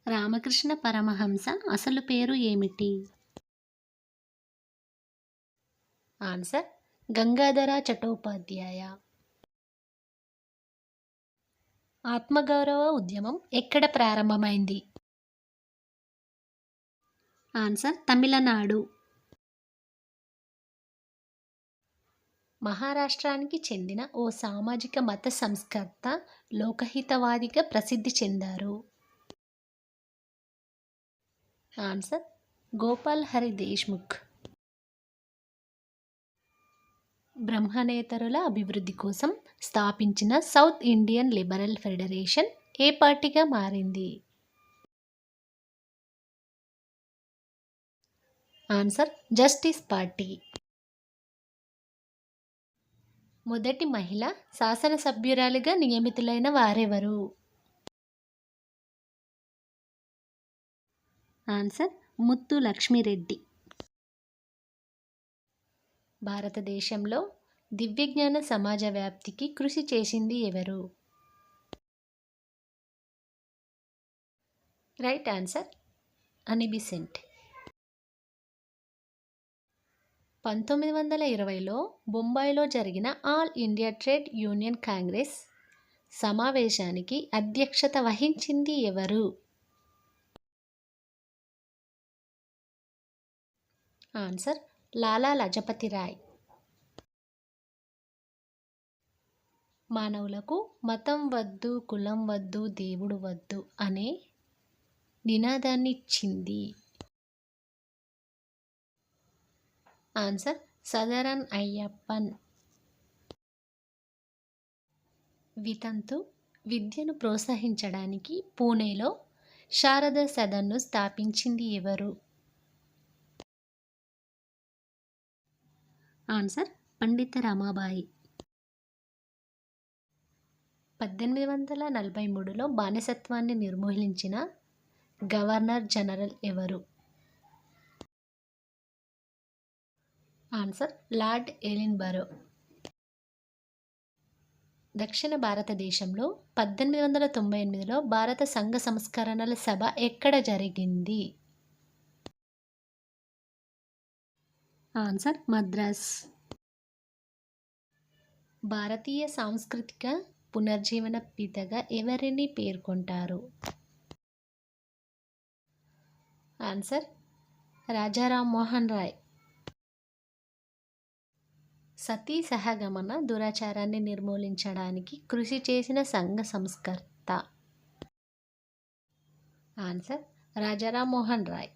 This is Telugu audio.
రామకృష్ణ పరమహంస అసలు పేరు ఏమిటి? ఆన్సర్ గంగాధర చటోపాధ్యాయ. ఆత్మగౌరవ ఉద్యమం ఎక్కడ ప్రారంభమైంది? ఆన్సర్ తమిళనాడు. మహారాష్ట్రానికి చెందిన ఓ సామాజిక మత సంస్కర్త లోకహితవాదిగా ప్రసిద్ధి చెందారు. ఆన్సర్ గోపాల్ హరి దేశ్ముఖ్. బ్రహ్మనేతరుల అభివృద్ధి కోసం స్థాపించిన సౌత్ ఇండియన్ లిబరల్ ఫెడరేషన్ ఏ పార్టీగా మారింది? Answer justice party. మొదటి మహిళ శాసనసభ్యురాలిగా నియమితులైన వారెవరు? ఆన్సర్ ముత్తు లక్ష్మిరెడ్డి. భారతదేశంలో దివ్యజ్ఞాన సమాజ వ్యాప్తికి కృషి చేసింది ఎవరు? రైట్ ఆన్సర్ అని బెసెంట్. 1920లో బొంబాయిలో జరిగిన all India trade union Congress సమావేశానికి అధ్యక్షత వహించింది ఎవరు? ఆన్సర్ లాలా లజపతి రాయ్. మానవులకు మతం వద్దు, కులం వద్దు, దేవుడు వద్దు అనే నినాదాన్ని ఇచ్చింది? Answer southern Ayyappan. వితంతు విద్యను ప్రోత్సహించడానికి పూణేలో శారద సదన్ను స్థాపించింది ఎవరు? ఆన్సర్ పండిత రమాబాయి. 1843లో బానిసత్వాన్ని నిర్మూలించిన గవర్నర్ జనరల్ ఎవరు? Answer lord Ellenborough. దక్షిణ భారతదేశంలో 1898లో భారత సంఘ సంస్కరణల సభ ఎక్కడ జరిగింది? ఆన్సర్ మద్రాస్. భారతీయ సాంస్కృతిక పునర్జీవన పితగా ఎవరిని పేర్కొంటారు? ఆన్సర్ రాజా రామ్మోహన్ రాయ్. సతీ సహగమన దురాచారాన్ని నిర్మూలించడానికి కృషి చేసిన సంఘ సంస్కర్త? ఆన్సర్ రాజా రామ్మోహన్ రాయ్.